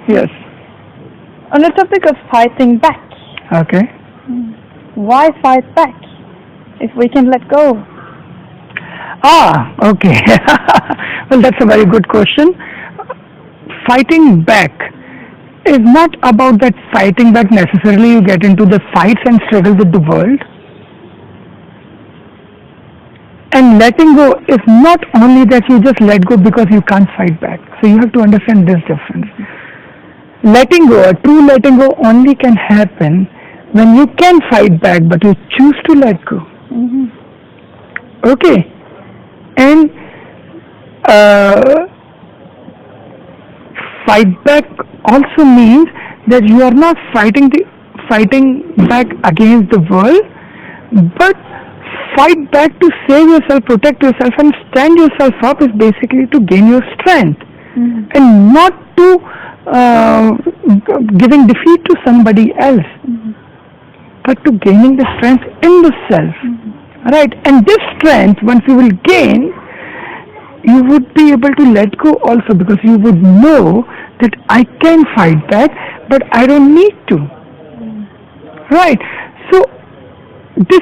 Yes. On the topic of fighting back, Okay. why fight back if we can let go? Okay. Well, that's a very good question. Fighting back is not about that fighting back necessarily you get into the fights and struggle with the world. And letting go is not only that you just let go because you can't fight back. So you have to understand this difference. Letting go, a true letting go only can happen when you can fight back but you choose to let go. Mm-hmm. Okay. And fight back also means that you are not fighting back against the world, but fight back to save yourself, protect yourself, and stand yourself up is basically to gain your strength, and not to giving defeat to somebody else, but to gaining the strength in the self. Right? And this strength, once you will gain, you would be able to let go also, because you would know that I can fight back, but I don't need to. Right? So this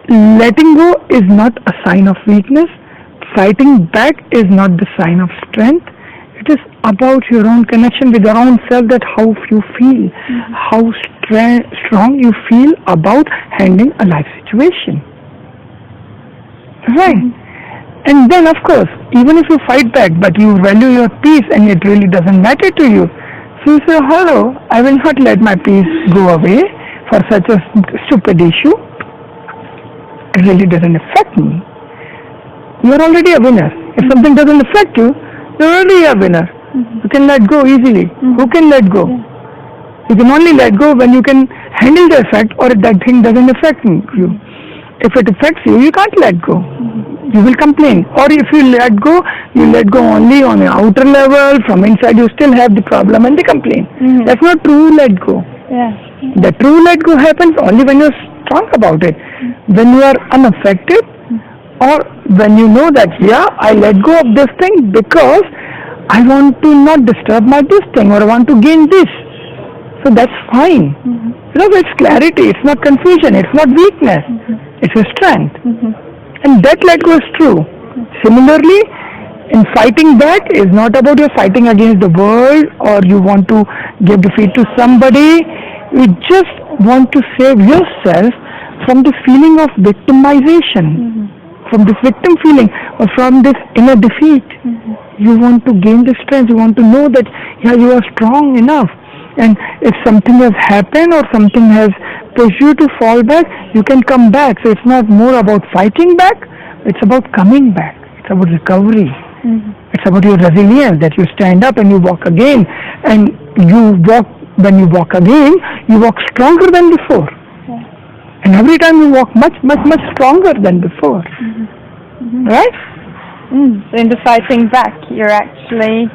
letting go is not a sign of weakness. Fighting back is not the sign of strength. It is about your own connection with your own self, that how you feel, how strong you feel about handling a life situation. Right? And then, of course, even if you fight back, but you value your peace and it really doesn't matter to you, so you say, hello, I will not let my peace go away for such a stupid issue. It really doesn't affect me. You are already a winner. If something doesn't affect you, you're already a winner. You can let go easily. Who can let go? You can only let go when you can handle the effect, or if that thing doesn't affect you. If it affects you, you can't let go. You will complain. Or if you let go only on the outer level. From inside you still have the problem and the complaint. That's not true let go. The true let go happens only when you're strong about it. When you are unaffected, or when you know that, yeah, I let go of this thing because I want to not disturb this thing, or I want to gain this. So that's fine. It's clarity, it's not confusion, it's not weakness, it's a strength. And that let go is true. Similarly, in fighting back is not about you fighting against the world, or you want to give defeat to somebody. You just want to save yourself from the feeling of victimization, from this victim feeling, or from this inner defeat. You want to gain the strength. You want to know that, yeah, you are strong enough. And if something has happened or something has pushed you to fall back, you can come back. So it's not more about fighting back, it's about coming back. It's about recovery. It's about your resilience, that you stand up and you walk again. And when you walk again, you walk stronger than before. And every time you walk much, much, much stronger than before. Right? So in the fighting back, you're actually,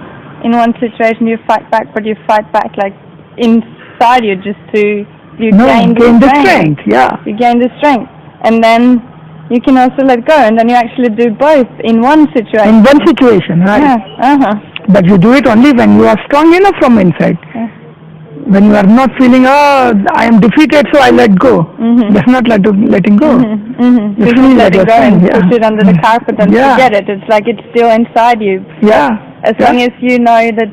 in one situation you fight back, but you fight back like inside you, just to gain the strength. You gain the strength, and then you can also let go, and then you actually do both in one situation. Right? But you do it only when you are strong enough from inside. When you are not feeling, I am defeated, so I let go. That's not letting go. You just let it go and push it under the carpet and forget it. It's like it's still inside you. As long as you know that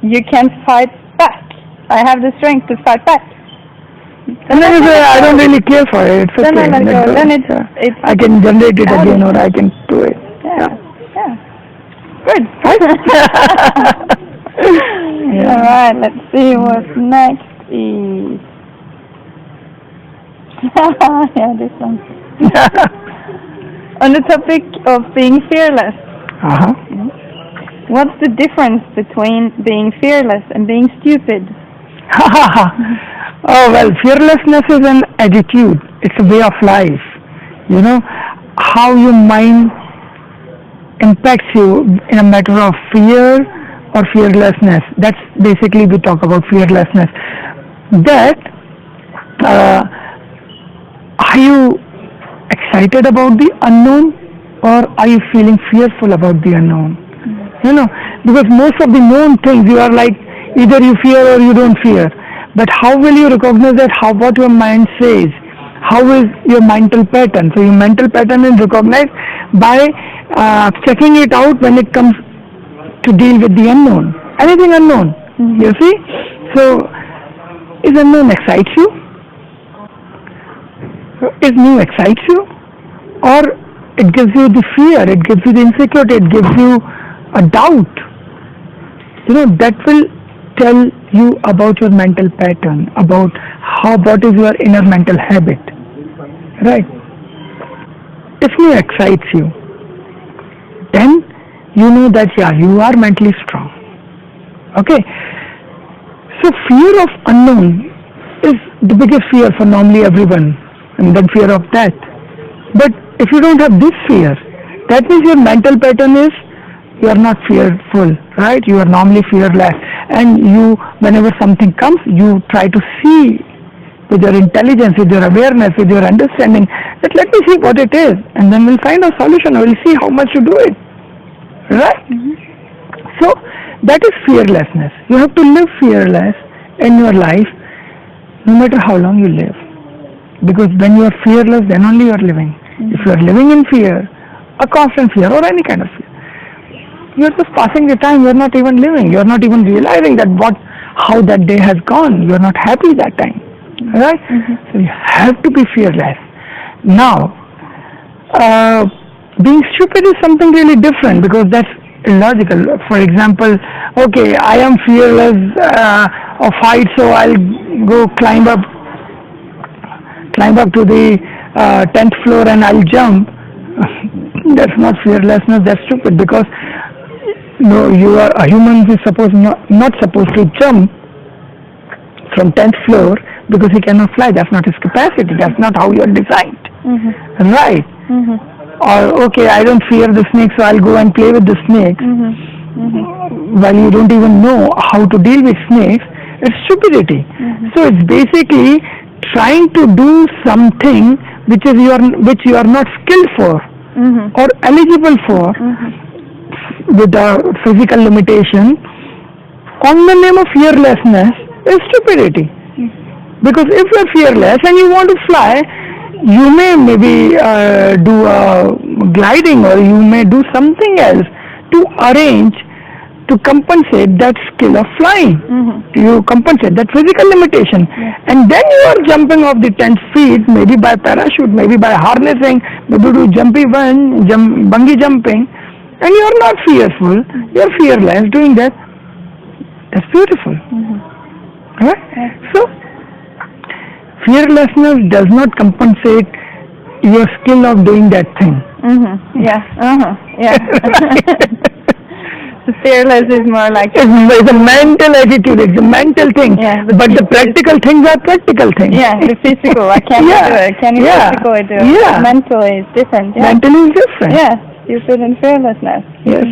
you can fight back. I have the strength to fight back. And then you say, I don't really care for it. It's okay. Then it's I can generate it again, or I can do it. Good. Alright, let's see what next is. This one. On the topic of being fearless. What's the difference between being fearless and being stupid? Oh, well, fearlessness is an attitude. It's a way of life. How your mind impacts you in a matter of fear or fearlessness. That's basically we talk about fearlessness. That are you excited about the unknown, or are you feeling fearful about the unknown? Because most of the known things, you are like, Either you fear or you don't fear. But how will you recognize that? How what your mind says? How is your mental pattern? So your mental pattern is recognized by checking it out when it comes to deal with the unknown. Anything unknown. You see? So is unknown excites you? Is new excites you? Or it gives you the fear, it gives you the insecurity, it gives you a doubt. That will tell you about your mental pattern, about what is your inner mental habit. Right? If new excites you, then you know that you are mentally strong. Okay? So fear of unknown is the biggest fear for normally everyone, and then fear of death. But if you don't have this fear, that means your mental pattern is you are not fearful, right? You are normally fearless, and whenever something comes, you try to see with your intelligence, with your awareness, with your understanding that let me see what it is, and then we'll find a solution. We'll see how much to do it, right? So that is fearlessness. You have to live fearless in your life, no matter how long you live, because when you are fearless, then only you are living. If you are living in fear, a constant fear or any kind of fear, you are just passing the time. You are not even living. You are not even realizing that how that day has gone. You are not happy that time, right? So you have to be fearless. Now, being stupid is something really different because that's illogical. For example, okay, I am fearless of height, so I'll go climb up to the 10th floor and I'll jump. That's not fearlessness. That's stupid because you are a human who is not supposed to jump from 10th floor because he cannot fly. That's not his capacity. That's not how you are designed. Right? Or okay, I don't fear the snake, so I'll go and play with the snakes. While you don't even know how to deal with snakes, it's stupidity. So it's basically trying to do something which you are not skilled for or eligible for with a physical limitation on the name of fearlessness is stupidity. Because if you are fearless and you want to fly, you may maybe do a gliding or you may do something else to arrange to compensate that skill of flying. You compensate that physical limitation. And then you are jumping off the 10 feet, maybe by parachute, maybe by harnessing, maybe do bungee jumping, and you are not fearful, you are fearless doing that. That's beautiful. Right? So, fearlessness does not compensate your skill of doing that thing. So fearless is more like it's a mental attitude, it's a mental thing. But the practical things are practical things. The physical, I can't do it. Can you physically do it? Mentally is different. Mentally is different. Stupid and fearlessness. Yes.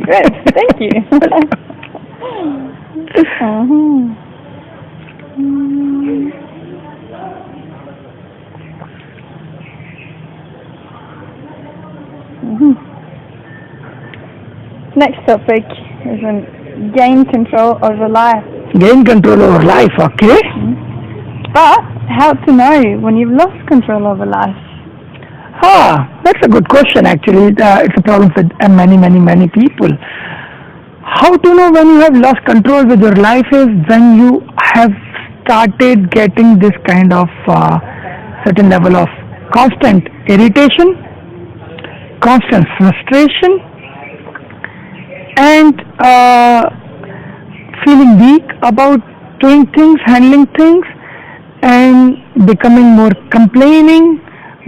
Great, thank you. Next topic is gain control over life. Gain control over life, okay. But how to know when you've lost control over life? That's a good question actually. It's a problem with many people. How to know when you have lost control with your life is when you have started getting this kind of certain level of constant irritation, constant frustration, and feeling weak about doing things, handling things, and becoming more complaining,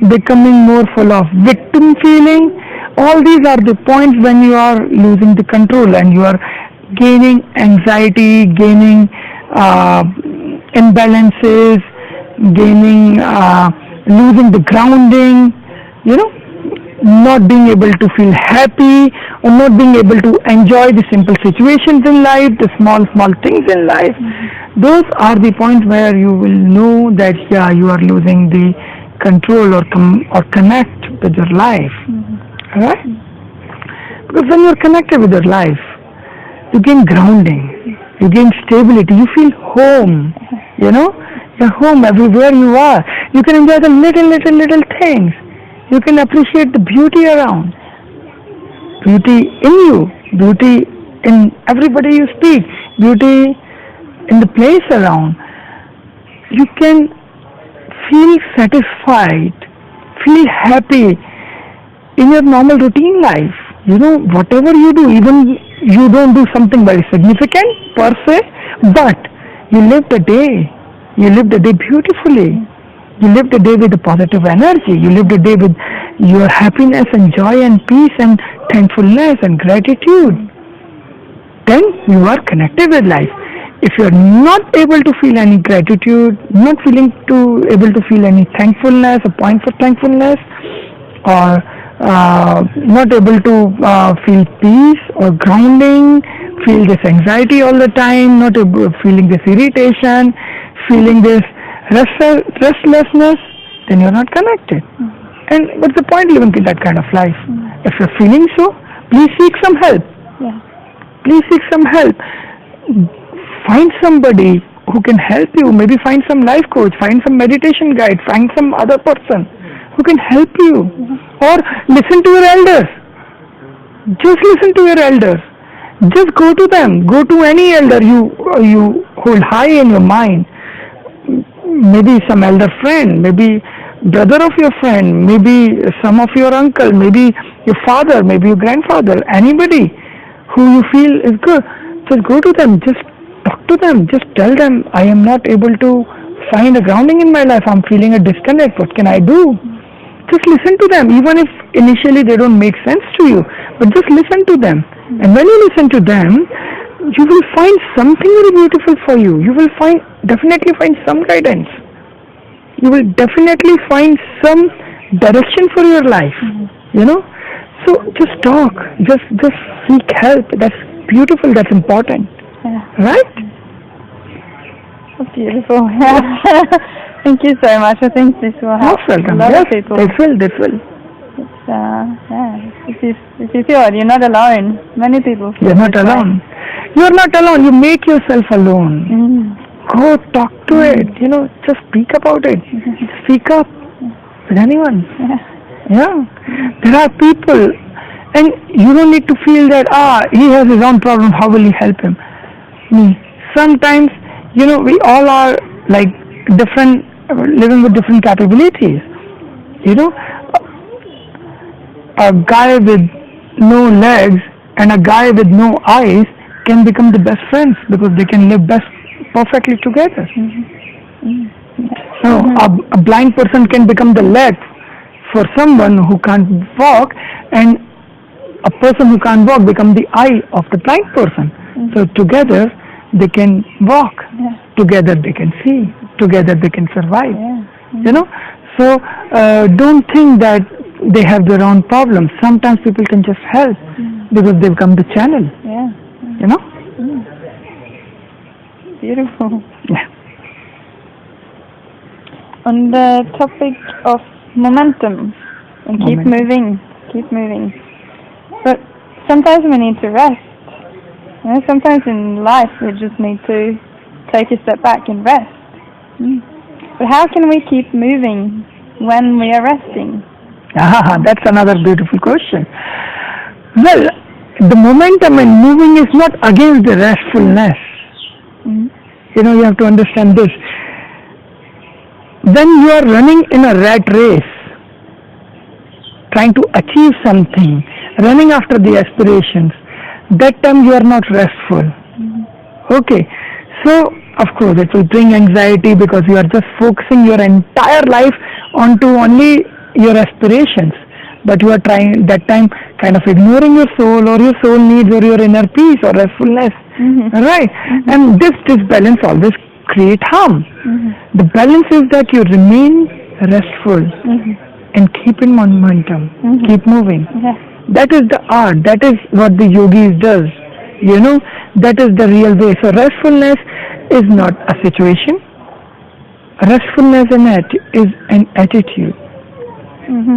becoming more full of victim feeling. All these are the points when you are losing the control and you are gaining anxiety, gaining imbalances, gaining losing the grounding, not being able to feel happy or not being able to enjoy the simple situations in life, the small things in life. Those are the points where you will know that you are losing the control or connect with your life. Right? Because when you are connected with your life, you gain grounding. You gain stability. You feel home. You know, you're home everywhere you are. You can enjoy the little things. You can appreciate the beauty around. Beauty in you. Beauty in everybody you speak. Beauty in the place around. You can feel satisfied, feel happy in your normal routine life. You know, whatever you do, even you don't do something very significant per se, but you live the day. You live the day beautifully. You live the day with a positive energy. You live the day with your happiness and joy and peace and thankfulness and gratitude. Then you are connected with life. If you are not able to feel any gratitude, not able to feel any thankfulness, a point for thankfulness, or not able to feel peace or grounding, feel this anxiety all the time, not feeling this irritation, feeling this restlessness, then you're not connected. And what's the point living in that kind of life? If you're feeling so, please seek some help. Please seek some help. Find somebody who can help you. Maybe find some life coach, find some meditation guide, find some other person who can help you. Or listen to your elders. Just listen to your elders. Just go to them. Go to any elder you hold high in your mind. Maybe some elder friend, maybe brother of your friend, maybe some of your uncle, maybe your father, maybe your grandfather, anybody who you feel is good. Just go to them. Just talk to them. Just tell them, I am not able to find a grounding in my life. I'm feeling a disconnect. What can I do? Just listen to them, even if initially they don't make sense to you. But just listen to them. And when you listen to them, you will find something very beautiful for you. You will definitely find some guidance. You will definitely find some direction for your life. You know? So just talk. Just seek help. That's beautiful. That's important. Right? Beautiful. Thank you so much. I think this will help a lot of people. This will. If you feel it, you're not alone. Many people feel you're not alone. You're not alone. You make yourself alone. Go talk to it. You know, just speak about it. Speak up with anyone. There are people, and you don't need to feel that he has his own problem. How will you help him? Sometimes, you know, we all are like different, living with different capabilities. You know, a guy with no legs and a guy with no eyes can become the best friends because they can live perfectly together. So a blind person can become the leg for someone who can't walk, and a person who can't walk become the eye of the blind person. So together they can walk, together they can see, together they can survive. You know, so don't think that they have their own problems. Sometimes people can just help because they become the channel. You know. Beautiful. Yeah. On the topic of momentum and keep moving. But sometimes we need to rest. You know, sometimes in life we just need to take a step back and rest. But how can we keep moving when we are resting? That's another beautiful question. Well, the momentum and moving is not against the restfulness. You know, you have to understand this. When you are running in a rat race, trying to achieve something, running after the aspirations, that time you are not restful. Okay, so of course it will bring anxiety because you are just focusing your entire life onto only your aspirations, but you are trying that time kind of ignoring your soul or your soul needs or your inner peace or restfulness. Right? And this disbalance always create harm. The balance is that you remain restful and keep in momentum, keep moving. That is the art. That is what the yogis does. You know, that is the real way. So restfulness is not a situation. Restfulness is an attitude.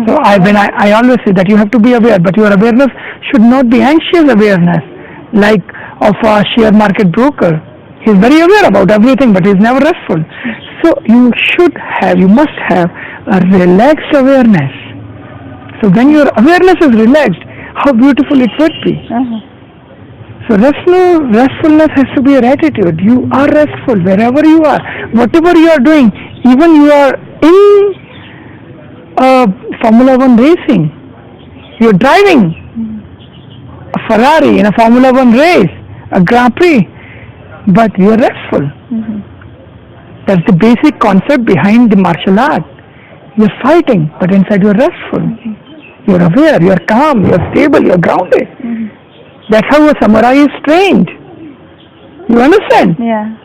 So I always say that you have to be aware, but your awareness should not be anxious awareness, like of a share market broker. He's very aware about everything, but he's never restful. So you must have a relaxed awareness. So when your awareness is relaxed, how beautiful it would be. So restfulness has to be your attitude. You are restful wherever you are, whatever you are doing. Even you are in Formula One racing. You're driving a Ferrari in a Formula One race, a Grand Prix, but you're restful. That's the basic concept behind the martial art. You're fighting, but inside you're restful. You're aware, you're calm, you're stable, you're grounded. That's how a samurai is trained. You understand? Yeah.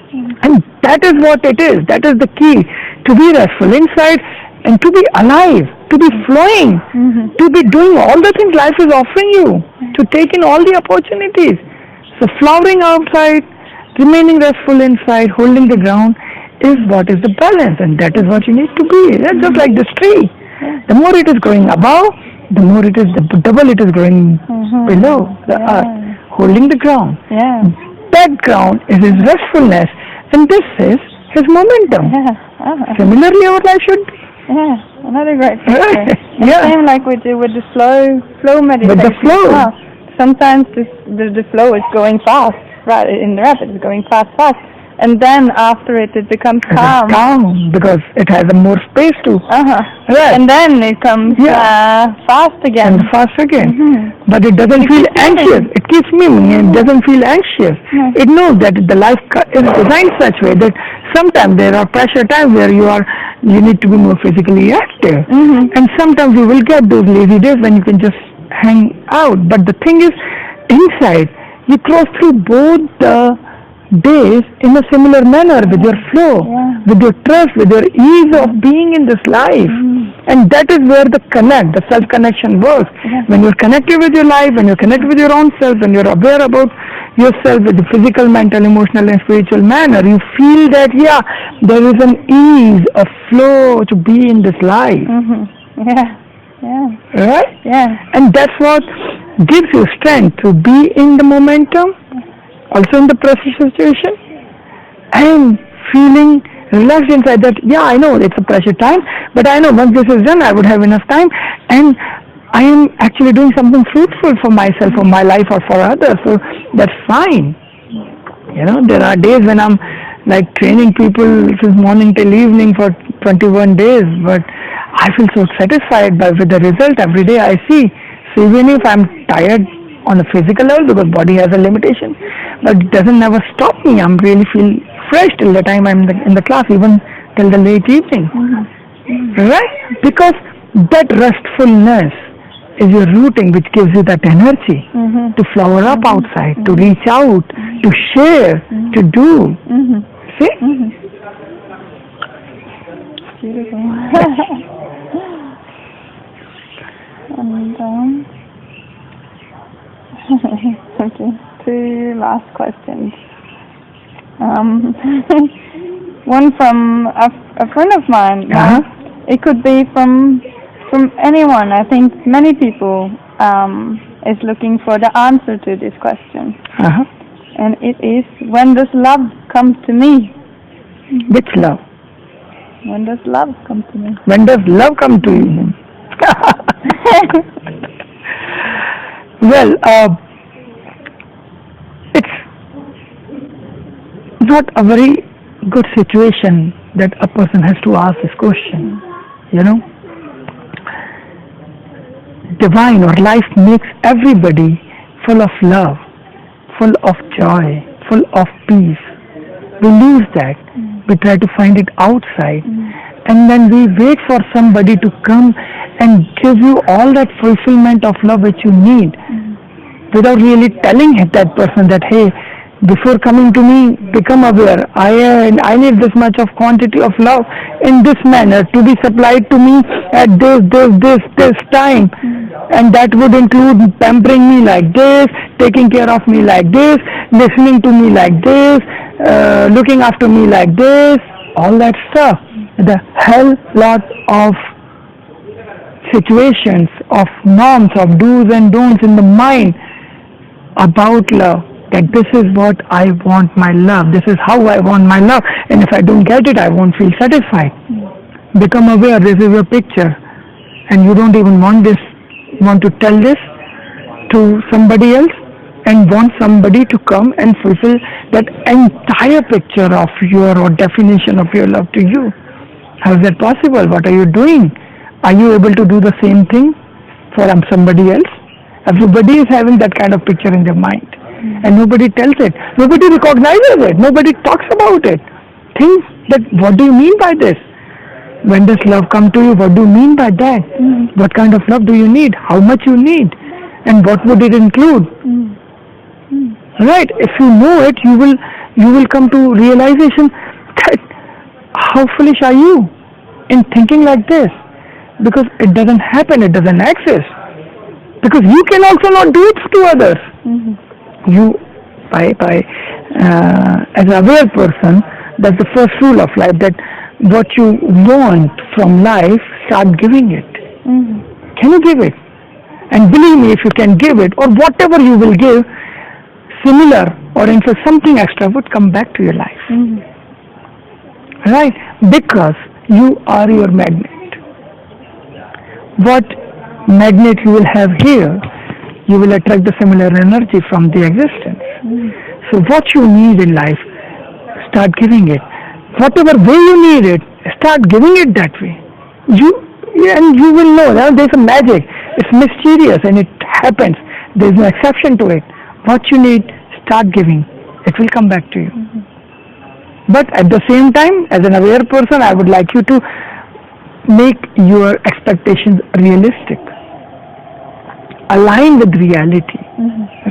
And that is what it is. That is the key. To be restful inside and to be alive, to be flowing, to be doing all the things life is offering you, to take in all the opportunities. So flowering outside, remaining restful inside, holding the ground is what is the balance, and that is what you need to be. That's just like this tree. The more it is growing above, the more it is, the double it is growing below the earth, holding the ground. That ground is his restfulness, and this is his momentum. Similarly, our life should be. Another great picture. Same like we do with the flow meditation. With the flow. Sometimes the flow is going fast, right? In the rapid, it's going fast. And then after it becomes calm. It is calm because it has more space to. Right. And then it comes fast again. And fast again. But it doesn't feel anxious. It keeps moving. It doesn't feel anxious. It knows that the life is designed such way that sometimes there are pressure times where you need to be more physically active. And sometimes you will get those lazy days when you can just hang out. But the thing is, inside, you cross through both the days in a similar manner with your flow, with your trust, with your ease of being in this life. And that is where the self-connection works. When you're connected with your life, when you're connected with your own self, when you're aware about yourself with the physical, mental, emotional and spiritual manner, you feel that, there is an ease, a flow to be in this life. Right? And that's what gives you strength to be in the momentum, also in the pressure situation, and feeling relaxed inside that, I know it's a pressure time, but I know once this is done, I would have enough time, and I am actually doing something fruitful for myself, for my life, or for others, so that's fine. There are days when I'm like training people since morning till evening for 21 days, but I feel so satisfied with the result every day I see. So even if I'm tired on a physical level, because body has a limitation, but it doesn't never stop me. I'm really feel fresh till the time I'm in the class, even till the late evening. Right? Because that restfulness is your rooting, which gives you that energy to flower up outside, to reach out, to share, to do. See? Beautiful. And okay, 2 last questions. One from a friend of mine. It could be from anyone. I think many people is looking for the answer to this question. And it is, when does love come to me? Which love? When does love come to me? When does love come to you? Well, it's not a very good situation that a person has to ask this question. Divine or life makes everybody full of love, full of joy, full of peace. We lose that. We try to find it outside. And then we wait for somebody to come and give you all that fulfillment of love which you need, without really telling that person that, hey, before coming to me, become aware. I need this much of quantity of love in this manner to be supplied to me at this time. And that would include pampering me like this, taking care of me like this, listening to me like this, looking after me like this, all that stuff. The hell lot of situations, of norms, of do's and don'ts in the mind about love. that this is what I want my love, this is how I want my love, and if I don't get it, I won't feel satisfied. Become aware this is your picture, and you don't even want to tell this to somebody else, and want somebody to come and fulfill that entire picture of your or definition of your love to you. How is that possible? What are you doing? Are you able to do the same thing for somebody else? Everybody is having that kind of picture in their mind, and nobody tells it. Nobody recognizes it. Nobody talks about it. Think that, what do you mean by this? When does love come to you? What do you mean by that? What kind of love do you need? How much you need? And what would it include? Right? If you know it, you will come to realization that how foolish are you in thinking like this? Because it doesn't happen, it doesn't exist. Because you can also not do it to others. You, as an aware person, that's the first rule of life, that what you want from life, start giving it. Can you give it? And believe me, if you can give it, or whatever you will give, similar or in fact something extra would come back to your life. Right? Because you are your magnet. What magnet you will have here, you will attract the similar energy from the existence. So what you need in life, start giving it. Whatever way you need it, start giving it that way. And you will know that there's a magic. It's mysterious and it happens. There's no exception to it. What you need, start giving. It will come back to you. But at the same time, as an aware person, I would like you to make your expectations realistic. Align with reality.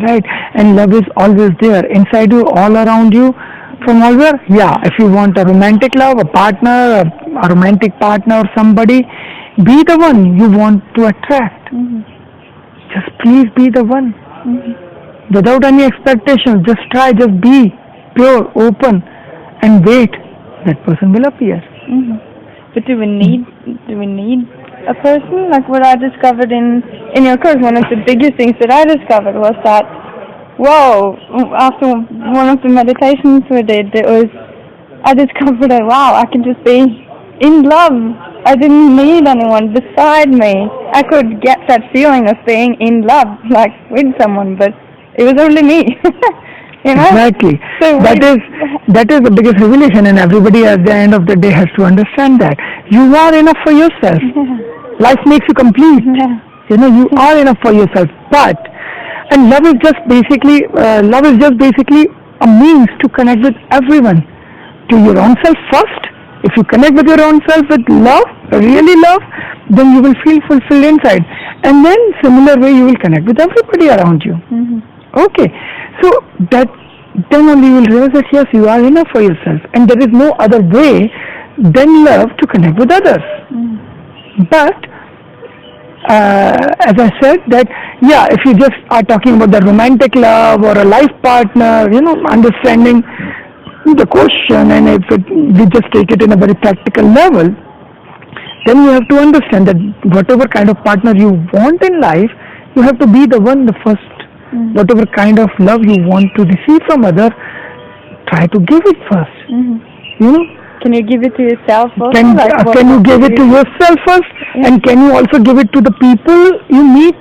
Right? And love is always there. Inside you, all around you, from everywhere. Yeah, if you want a romantic love, a partner, a romantic partner or somebody, be the one you want to attract. Just please be the one. Without any expectations, just try, just be pure, open, and wait. That person will appear. But do we need a person? Like what I discovered in your course, one of the biggest things that I discovered was that, whoa, after one of the meditations we did, I discovered that, wow, I can just be in love. I didn't need anyone beside me. I could get that feeling of being in love, like with someone, but it was only me. You know? Exactly. So that is the biggest revelation, and everybody at the end of the day has to understand that. You are enough for yourself. Life makes you complete. You know, you are enough for yourself. And love is just basically a means to connect with everyone. To your own self first. If you connect with your own self with love, really love, then you will feel fulfilled inside. And then similar way you will connect with everybody around you. Okay. So then only you will realize that yes, you are enough for yourself. And there is no other way than love to connect with others. But as I said that, yeah, if you just are talking about the romantic love or a life partner, you know, understanding the question, and if we just take it in a very practical level, then you have to understand that whatever kind of partner you want in life, you have to be the one, the first. Whatever kind of love you want to receive from others, try to give it first. You know? Can you give it to yourself also? Can you give it to yourself first? And can you also give it to the people you meet?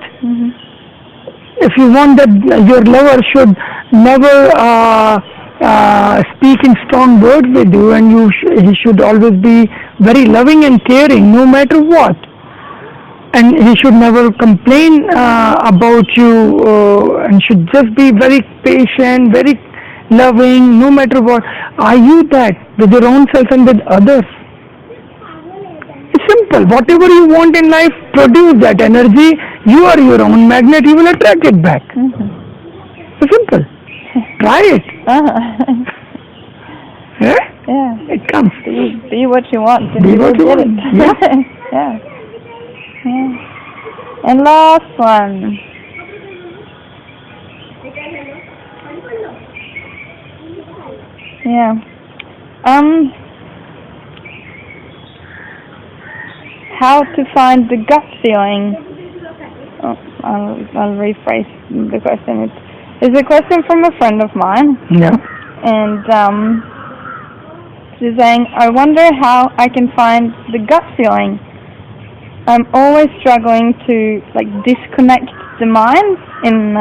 If you want that your lover should never speak in strong words with you, and he should always be very loving and caring no matter what, and he should never complain about you, and should just be very patient, very loving no matter what. Are you that with your own self and with others? It's simple. Whatever you want in life, produce that energy. You are your own magnet. You will attract it back. It's simple. Try it. Yeah. It comes. Be what you want. And be what you want. Yeah. And last one. Yeah. How to find the gut feeling? I'll rephrase the question. It's There's a question from a friend of mine. Yeah. And she's saying, I wonder how I can find the gut feeling. I'm always struggling to disconnect the mind in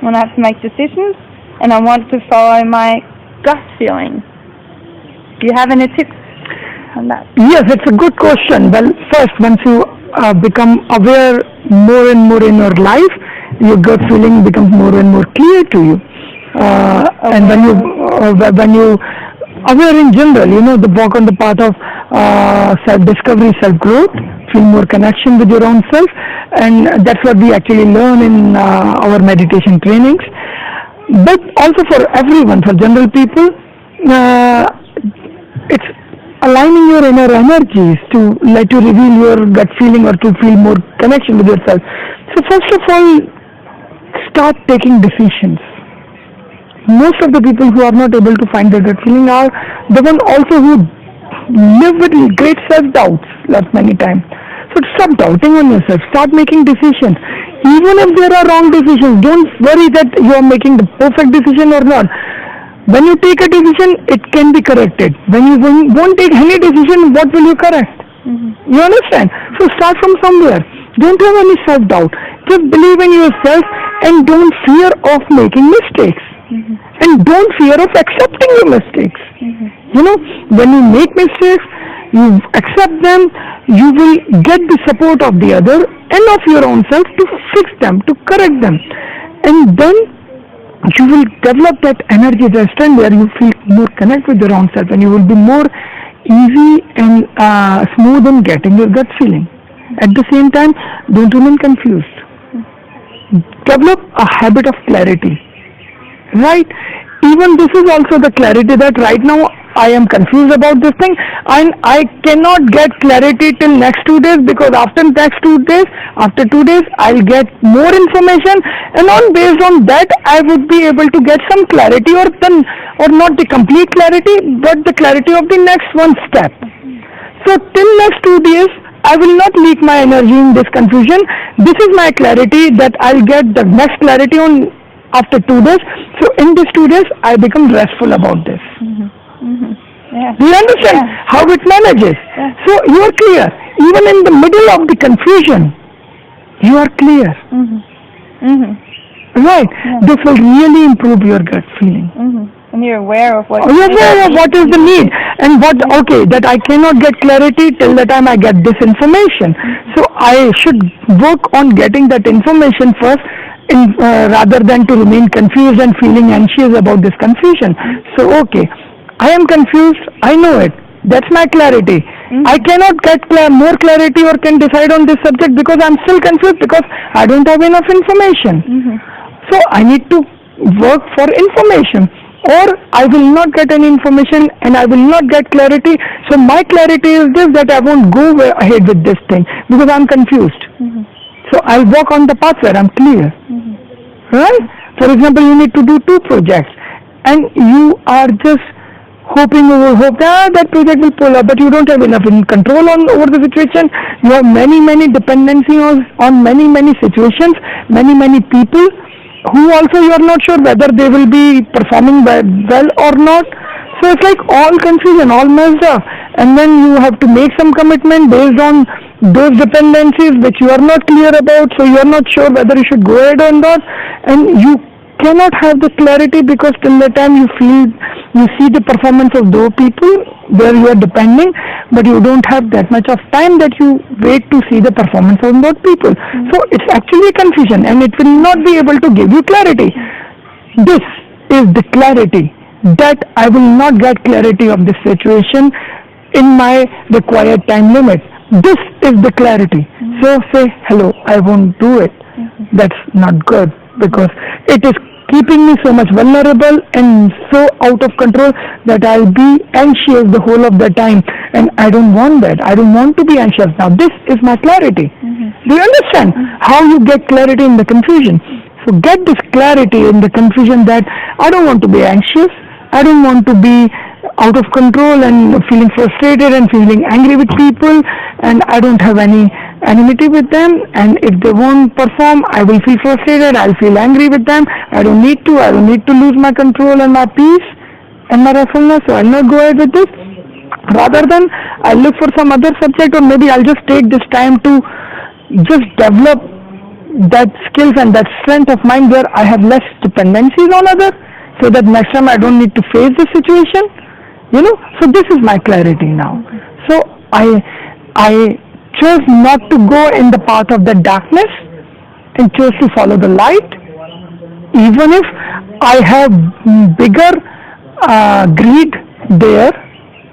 when I have to make decisions, and I want to follow my gut feeling. Do you have any tips on that? Yes, it's a good question. Well, first, once you become aware more and more in your life, your gut feeling becomes more and more clear to you. And when you aware in general, the walk on the path of self-discovery, self-growth, feel more connection with your own self, and that's what we actually learn in our meditation trainings. But also for everyone, for general people, it's aligning your inner energies to let you reveal your gut feeling or to feel more connection with yourself. So first of all, start taking decisions. Most of the people who are not able to find their gut feeling are the ones also who live with great self-doubts many times. So stop doubting on yourself. Start making decisions. Even if there are wrong decisions, don't worry that you are making the perfect decision or not. When you take a decision, it can be corrected. When you won't take any decision, what will you correct? You understand? So start from somewhere. Don't have any self-doubt. Just believe in yourself and don't fear of making mistakes. And don't fear of accepting your mistakes. When you make mistakes, you accept them, you will get the support of the other and of your own self to fix them, to correct them. And then you will develop that energy, that strength where you feel more connect with your own self, and you will be more easy and smooth in getting your gut feeling. At the same time, don't remain confused. Develop a habit of clarity. Right? Even this is also the clarity that right now I am confused about this thing and I cannot get clarity till next 2 days, because after 2 days I'll get more information, and based on that I would be able to get some clarity, or not the complete clarity but the clarity of the next one step. So till next 2 days I will not leak my energy in this confusion. This is my clarity that I'll get the next clarity on after 2 days. So in these 2 days I become restful about this. Yeah. Do you understand how it manages? Yeah. So you are clear. Even in the middle of the confusion, you are clear. Right? Yeah. This will really improve your gut feeling. And you're aware of what you're aware of what is the need, and that I cannot get clarity till the time I get this information. So I should work on getting that information first, rather than to remain confused and feeling anxious about this confusion. So I am confused, I know it, that's my clarity. I cannot get more clarity or can decide on this subject because I am still confused, because I don't have enough information. So I need to work for information, or I will not get any information and I will not get clarity. So my clarity is this, that I won't go ahead with this thing because I am confused. So I'll walk on the path where I'm clear. Right? For example, you need to do 2 projects and you are just hoping that project will pull up, but you don't have enough control over the situation. You have many dependencies on many situations, many people who also you are not sure whether they will be performing well or not. So it's like all confusion, all messed up, and then you have to make some commitment based on those dependencies which you are not clear about, so you are not sure whether you should go ahead or not, and you cannot have the clarity because till the time you see the performance of those people where you are depending, but you don't have that much of time that you wait to see the performance of those people. So it's actually a confusion and it will not be able to give you clarity. This is the clarity, that I will not get clarity of this situation in my required time limit. This is the clarity. So say, hello, I won't do it. That's not good, because it is keeping me so much vulnerable and so out of control that I'll be anxious the whole of the time, and I don't want that. I don't want to be anxious now. This is my clarity. Do you understand how you get clarity in the confusion? So get this clarity in the confusion that I don't want to be anxious, I don't want to be out of control and feeling frustrated and feeling angry with people, and I don't have any enmity with them, and if they won't perform, I will feel frustrated, I'll feel angry with them. I don't need to lose my control and my peace and my restfulness, so I'll not go ahead with this. Rather than I'll look for some other subject, or maybe I'll just take this time to just develop that skills and that strength of mind where I have less dependencies on others, so that next time I don't need to face the situation. So this is my clarity now. So I chose not to go in the path of the darkness and chose to follow the light, even if I have bigger greed there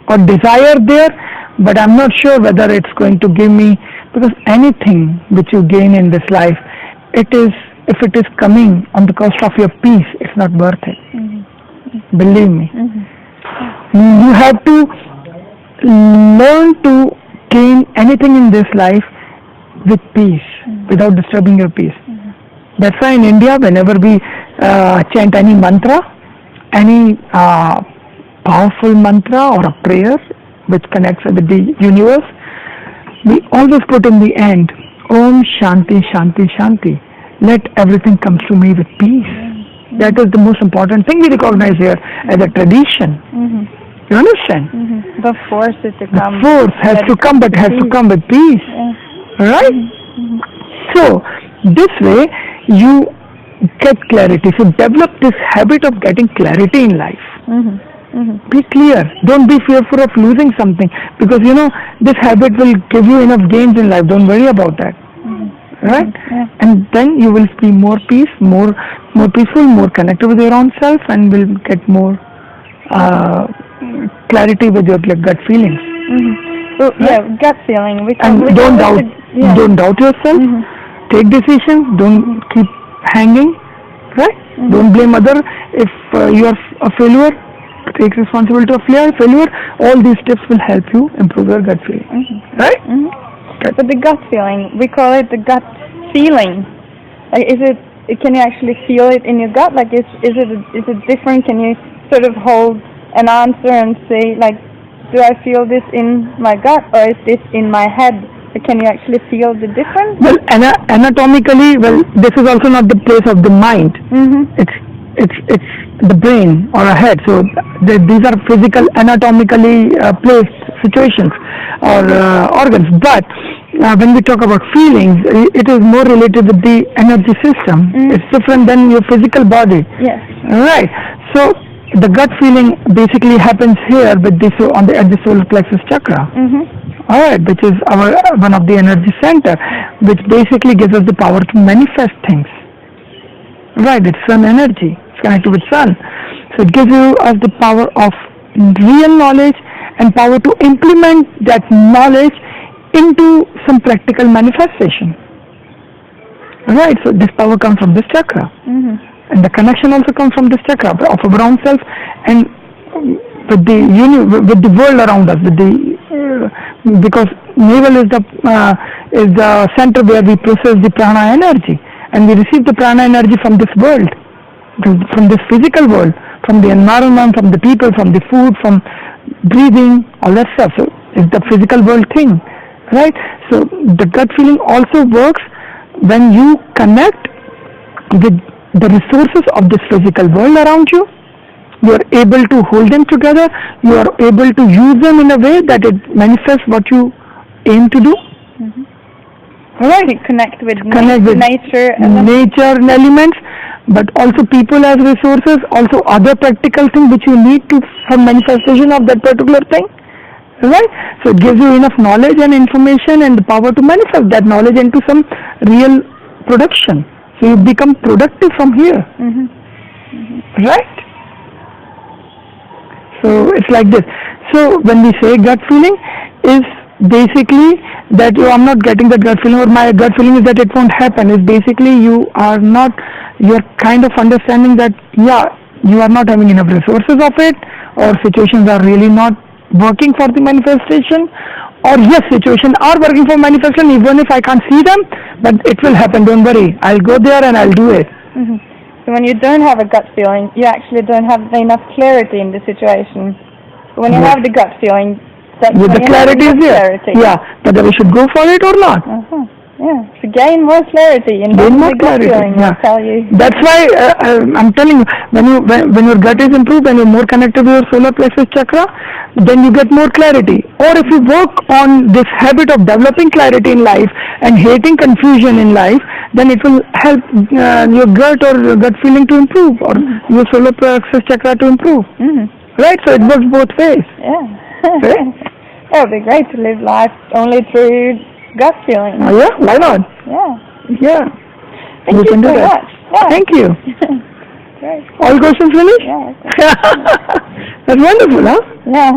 or desire there, but I'm not sure whether it's going to give me, because anything which you gain in this life, if it is coming on the cost of your peace, it's not worth it. Mm-hmm. Believe me. Mm-hmm. You have to learn to gain anything in this life with peace, without disturbing your peace. That's why in India, whenever we chant any mantra, any powerful mantra or a prayer which connects with the universe, we always put in the end, Om Shanti Shanti Shanti. Let everything come to me with peace. That is the most important thing we recognize here as a tradition. You understand? The force is to come. The force has to come, but has to come with peace. Right? So, this way you get clarity. So, develop this habit of getting clarity in life. Be clear. Don't be fearful of losing something, because this habit will give you enough gains in life. Don't worry about that. Right? And then you will be more peace, more peaceful, more connected with your own self, and will get more clarity with your gut feelings. So, gut feeling. And don't doubt yourself. Take decisions. Don't keep hanging. Right? Don't blame others if you are a failure. Take responsibility of failure. All these tips will help you improve your gut feeling. Right? But the gut feeling, we call it the gut feeling. Like, can you actually feel it in your gut? Like, is it different? Can you sort of hold an answer and say, like, do I feel this in my gut, or is this in my head? Can you actually feel the difference? Well, anatomically, this is also not the place of the mind. It's the brain or a head. So these are physical, anatomically placed situations or organs. But when we talk about feelings, it is more related with the energy system. It's different than your physical body. Yes. Right. So the gut feeling basically happens here with this at the solar plexus chakra. All right, which is one of the energy center, which basically gives us the power to manifest things. Right, it's sun energy. It's connected with sun. So it gives us the power of real knowledge and power to implement that knowledge into some practical manifestation. Right, so this power comes from this chakra. And the connection also comes from this chakra of our own self and with the world around us, because navel is the center where we process the prana energy, and we receive the prana energy from this world, from this physical world, from the environment, from the people, from the food, from breathing, all that stuff. So it's the physical world thing, right? So the gut feeling also works when you connect with the resources of this physical world around you. You are able to hold them together. You are able to use them in a way that it manifests what you aim to do. Right? Connect with nature and elements, but also people as resources, also other practical things which you need to for manifestation of that particular thing. Right? So it gives you enough knowledge and information and the power to manifest that knowledge into some real production. So you become productive from here. Right? So it's like this. So when we say gut feeling is basically that I'm not getting that gut feeling, or my gut feeling is that it won't happen. Is basically you're kind of understanding that you are not having enough resources of it, or situations are really not working for the manifestation, or yes, situations are working for manifestation even if I can't see them, but it will happen, don't worry, I'll go there and I'll do it. So when you don't have a gut feeling, you actually don't have enough clarity in the situation. But when you have the gut feeling, with the clarity is there. Clarity. Yeah, whether we should go for it or not. Yeah, to gain more clarity and gain more clarity. Feeling, yeah. Tell you. That's why I'm telling you, when your gut is improved and you're more connected to your solar plexus chakra, then you get more clarity. Or if you work on this habit of developing clarity in life and hating confusion in life, then it will help your gut or your gut feeling to improve, or your solar plexus chakra to improve. Right? So it works both ways. Yeah. Right? It would be great to live life only through gut feeling. Oh yeah, why not? Yeah. Yeah. Thank you so much. Yeah. Thank you. Great. All questions finished? Yeah. That's wonderful, huh? Yeah.